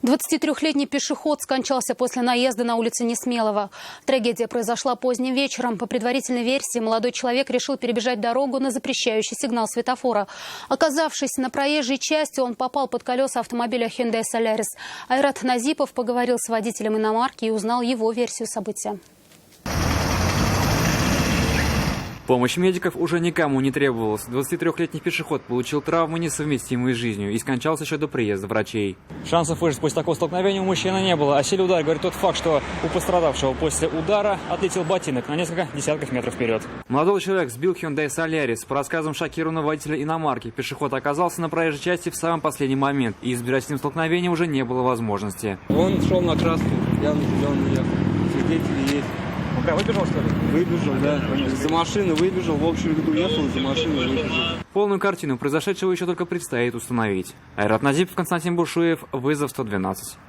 23-летний пешеход скончался после наезда на улице Несмелого. Трагедия произошла поздним вечером. По предварительной версии, молодой человек решил перебежать дорогу на запрещающий сигнал светофора. Оказавшись на проезжей части, он попал под колеса автомобиля Hyundai Solaris. Айрат Назипов поговорил с водителем иномарки и узнал его версию события. Помощь медиков уже никому не требовалась. 23-летний пешеход получил травмы, несовместимые с жизнью, и скончался еще до приезда врачей. Шансов выжить после такого столкновения у мужчины не было. О силе удара говорит тот факт, что у пострадавшего после удара отлетел ботинок на несколько десятков метров вперед. Молодой человек сбил Hyundai Solaris. По рассказам шокированного водителя иномарки, пешеход оказался на проезжей части в самый последний момент, и избежать с ним столкновения уже не было возможности. Он шел на краску, я уехал. Свидетели есть. Прям выбежал, что ли? Выбежал, да. За машины выбежал, в общем виду ехал, за машины выбежал. Полную картину произошедшего еще только предстоит установить. Айрат Назипов, Константин Бушуев, вызов 112.